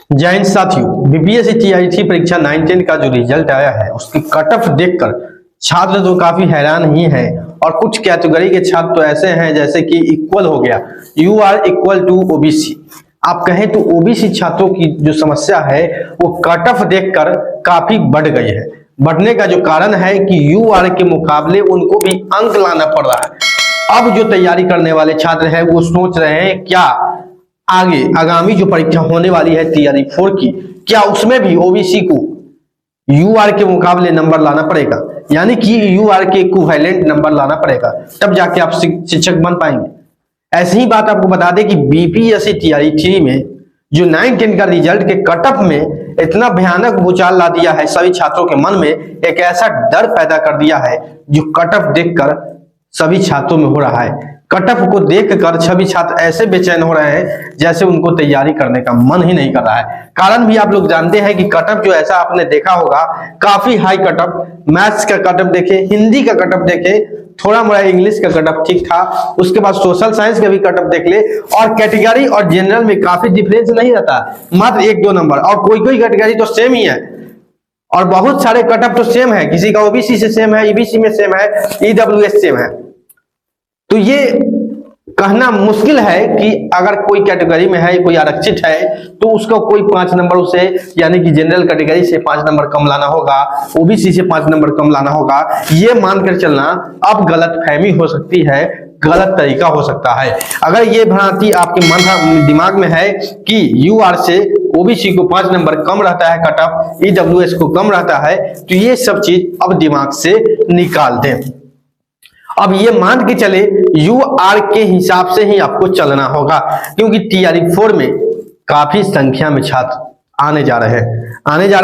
जय हिंद साथियों, BPSC TI परीक्षा 9-10 का जो रिजल्ट आया है उसकी कट ऑफ देखकर छात्र तो काफी हैरान ही हैं और कुछ कैटेगरी के छात्र तो ऐसे हैं जैसे कि इक्वल हो गया, you are equal to OBC. आप कहें तो ओबीसी छात्रों की जो समस्या है वो कट ऑफ देखकर काफी बढ़ गई है। बढ़ने का जो कारण है कि यू आर के मुकाबले उनको भी अंक लाना पड़ रहा है। अब जो तैयारी करने वाले छात्र हैं वो सोच रहे हैं क्या आगे आगामी जो परीक्षा होने वाली है टीआरई 4 की, क्या उसमें भी ओबीसी को यूआर के मुकाबले नंबर लाना पड़ेगा, यानी कि यूआर के इक्विवेलेंट नंबर लाना पड़ेगा, तब जाके आप शिक्षक बन पाएंगे। ऐसी ही बात आपको बता दें कि बीपीएससी टीआरई 3 में जो 9-10 का रिजल्ट के कट ऑफ में इतना भयानक भूचाल ला दिया है, सभी छात्रों के मन में एक ऐसा डर पैदा कर दिया है जो कट ऑफ देखकर सभी छात्रों में हो रहा है। कट ऑफ को देखकर सभी छात्र ऐसे बेचैन हो रहे हैं जैसे उनको तैयारी करने का मन ही नहीं कर रहा है। कारण भी आप लोग जानते हैं कि कट ऑफ जो ऐसा आपने देखा होगा, काफी हाई कट ऑफ, मैथ्स का कट ऑफ देखे, हिंदी का कट ऑफ देखे, थोड़ा मोड़ा इंग्लिश का कट ऑफ ठीक था, उसके बाद सोशल साइंस का भी कट ऑफ देख ले, और कैटेगरी और जनरल में काफी डिफरेंस नहीं रहता, मात्र 1-2 नंबर, और कोई कोई कैटेगरी तो सेम ही है और बहुत सारे कट ऑफ तो सेम है, किसी का ओबीसी से सेम है, ईबीसी में सेम है, ईडब्ल्यूएस सेम है। तो ये कहना मुश्किल है कि अगर कोई कैटेगरी में है, कोई आरक्षित है, तो उसका कोई 5 नंबर उसे, यानी कि जनरल कैटेगरी से 5 नंबर कम लाना होगा, ओबीसी से 5 नंबर कम लाना होगा। ये मानकर चलना अब गलतफहमी हो सकती है, गलत तरीका हो सकता है। अगर ये भ्रांति आपके मन दिमाग में है कि यूआर से ओबीसी को 5 नंबर कम रहता है कट ऑफ, ईडब्ल्यूएस को कम रहता है, तो ये सब चीज अब दिमाग से निकाल दें। अब ये मान के चले यूआर के हिसाब से ही आपको चलना होगा, क्योंकि टीआरई 4 में काफी संख्या में छात्र आने जा रहे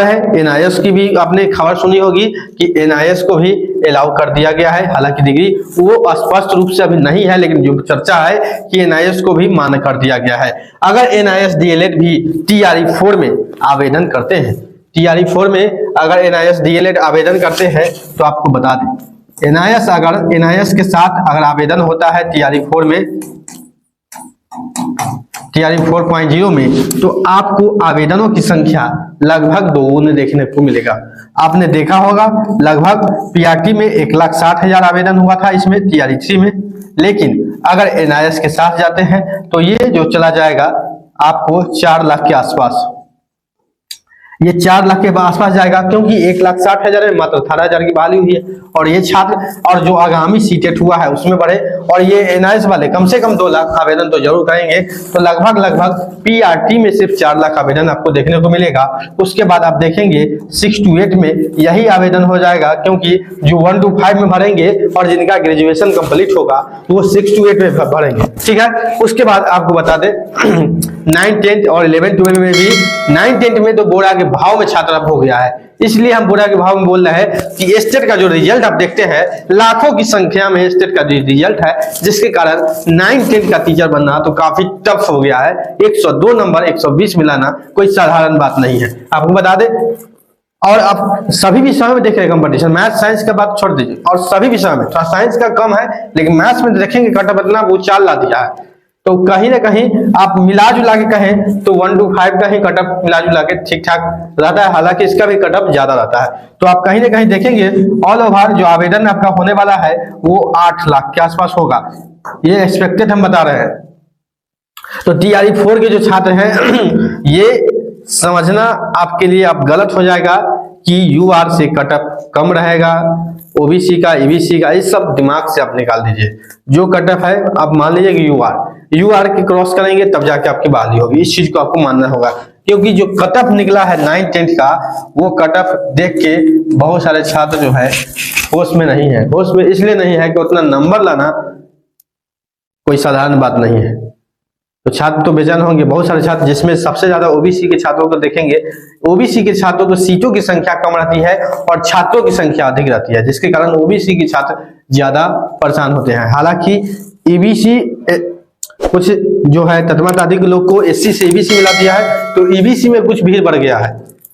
हैं। एनआईएस की भी आपने खबर सुनी होगी कि एनआईएस को भी अलाउ कर दिया गया है। हालांकि डिग्री वो स्पष्ट रूप से अभी नहीं है, लेकिन जो चर्चा है कि एनआईएस को भी मान्य कर दिया गया है। अगर एनआईएस डीएलएड भी टीआरई 4 में आवेदन करते हैं, टीआरई 4 में अगर एनआईएस डीएलएड आवेदन करते हैं, तो आपको बता दें एनआईएस के साथ अगर आवेदन होता है टीआरई 4 में, टीआरई 4.0 में, तो आपको आवेदनों की संख्या लगभग दोगुनी देखने को मिलेगा। आपने देखा होगा लगभग पीआरटी में 1,60,000 आवेदन हुआ था इसमें टीआरई 3 में, लेकिन अगर एनआईएस के साथ जाते हैं तो ये जो चला जाएगा आपको 4 लाख के आसपास, ये 4 लाख के आसपास जाएगा, क्योंकि 1,60,000 में मात्र 18,000 की बहाली हुई है। और ये छात्र और जो आगामी सीटेट हुआ है उसमें बढ़े, और ये एनआईएस वाले कम से कम 2 लाख आवेदन तो जरूर करेंगे, तो लगभग पीआरटी में सिर्फ 4 लाख आवेदन आपको देखने को मिलेगा। उसके बाद आप देखेंगे 6 to 8 में यही आवेदन हो जाएगा, क्योंकि जो 1 to 5 में भरेंगे और जिनका ग्रेजुएशन कंप्लीट होगा वो 6 to 8 में भरेंगे, ठीक है। उसके बाद आपको बता दें 9-10 और 11-12 में भी, 9-10 में तो बोरा के भाव में छात्र अब हो गया है, इसलिए हम बोरा के भाव में बोल रहे हैं कि स्टेट का जो रिजल्ट आप देखते हैं, लाखों की संख्या में स्टेट का रिजल्ट है, जिसके कारण 9-10 का टीचर बनना तो काफी टफ हो गया है। 102 नंबर 120 मिलाना कोई साधारण बात नहीं है, आपको बता दें। और आप सभी विषयों में देख रहे हैं कंपटीशन, मैथ साइंस का बात छोड़ दीजिए, और सभी विषयों में, थोड़ा साइंस का कम है, लेकिन मैथ्स में देखेंगे कट ऑफ इतना भूचाल ला दिया है। तो कहीं ना कहीं आप मिला जुला के कहें तो 1 to 5 का ही कट ऑफ मिला जुला के ठीक ठाक रहता है, हालांकि इसका भी कट ऑफ ज्यादा रहता है। तो आप कहीं ना कहीं देखेंगे ऑल ओवर जो आवेदन आपका होने वाला है वो 8 लाख के आसपास होगा, ये एक्सपेक्टेड हम बता रहे हैं। तो टीआरई 4 के जो छात्र हैं ये समझना आपके लिए अब गलत हो जाएगा कि यूआर से कट ऑफ कम रहेगा, ओबीसी का, ईबीसी का, ये सब दिमाग से आप निकाल दीजिए। जो कट ऑफ है आप मान लीजिए कि यूआर की क्रॉस करेंगे तब जाके आपकी बहाली होगी, इस चीज को आपको मानना होगा। क्योंकि जो कट ऑफ निकला है 9-10 का, वो कट ऑफ देख के बहुत सारे छात्र जो है होश में नहीं है। होश में इसलिए नहीं है कि उतना नंबर लाना कोई साधारण बात नहीं है, तो छात्र तो बेचैन होंगे। बहुत सारे छात्र, जिसमें सबसे ज्यादा ओबीसी के छात्रों को देखेंगे, ओबीसी के छात्रों को सीटों की संख्या कम रहती है और छात्रों की संख्या अधिक रहती है, जिसके कारण ओबीसी के छात्र ज्यादा परेशान होते हैं। हालांकि ईबीसी कुछ जो है तत्मत अधिक लोग को एससी से ईबीसी मिला दिया है, तो ईबीसी में कुछ भीड़ बढ़ गया है,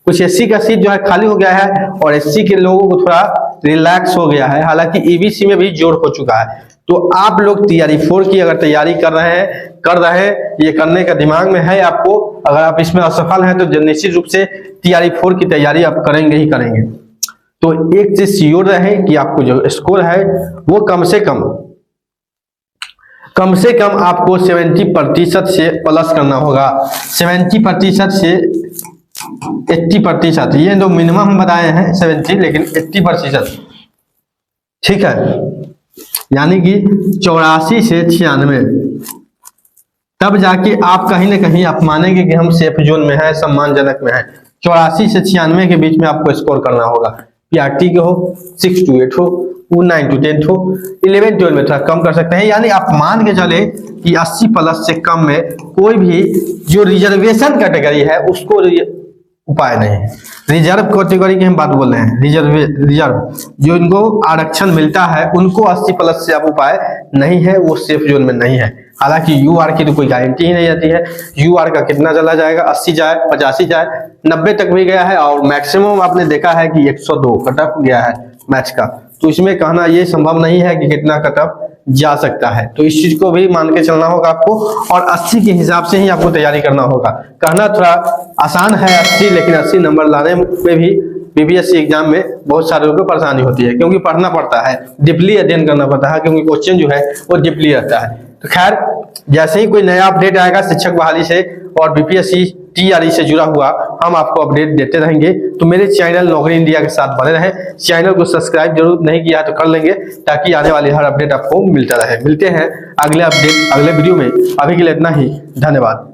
कुछ एससी का सीट जो है खाली हो गया है और एससी के लोगों को थोड़ा रिलैक्स हो गया है। हालांकि ईबीसी में भी जोड़ हो चुका है। तो आप लोग टीआरई 4 की अगर तैयारी कर रहे हैं, ये करने का दिमाग में है आपको, अगर आप इसमें असफल हैं तो निश्चित रूप से टीआरई 4 की तैयारी आप करेंगे ही करेंगे। तो एक चीज श्योर रहे कि आपको जो स्कोर है वो कम से कम आपको 70% से प्लस करना होगा। 70% से 80%, ये तो मिनिमम हम बताए हैं 70, लेकिन 80%, ठीक है, यानी कि 84 से 96, तब जाके आप कहीं ना कहीं आप मानेंगे कि हम सेफ जोन में है, सम्मानजनक में है। 84 से 96 के बीच में आपको स्कोर करना होगा। पीआरटी के हो 6 to 8 हो, वो 9 to 10 हो, 11 12 में थोड़ा कम कर सकते हैं। यानी आप मान के चले कि 80+ से कम में कोई भी जो रिजर्वेशन कैटेगरी है उसको उपाय नहीं है। रिजर्व कैटेगरी की हम बात बोल रहे हैं, रिजर्व जो इनको आरक्षण मिलता है उनको 80+ से अब उपाय नहीं है, वो सेफ जोन में नहीं है। हालांकि यूआर की तो कोई गारंटी ही नहीं रहती है। यूआर का कितना चला जाएगा, 80 जाए, 85 जाए, 90 तक भी गया है, और मैक्सिमम आपने देखा है कि 102 कटअप गया है मैच का। तो इसमें कहना ये संभव नहीं है कि कितना कटअप जा सकता है। तो इस चीज को भी मान के चलना होगा आपको, और 80 के हिसाब से ही आपको तैयारी करना होगा। कहना थोड़ा आसान है 80, लेकिन 80 नंबर लाने में भी बीपीएससी एग्जाम में बहुत सारे लोगों को परेशानी होती है, क्योंकि पढ़ना पड़ता है, डीपली अध्ययन करना पड़ता है, क्योंकि क्वेश्चन जो है वो डीपली रहता है। तो खैर, जैसे ही कोई नया अपडेट आएगा शिक्षक बहाली से और बीपीएससी टीआरई से जुड़ा हुआ, हम आपको अपडेट देते रहेंगे। तो मेरे चैनल नौकरी इंडिया के साथ बने रहें। चैनल को सब्सक्राइब जरूर नहीं किया तो कर लेंगे, ताकि आने वाली हर अपडेट आपको मिलता रहे। मिलते हैं अगले अपडेट अगले वीडियो में। अभी के लिए इतना ही, धन्यवाद।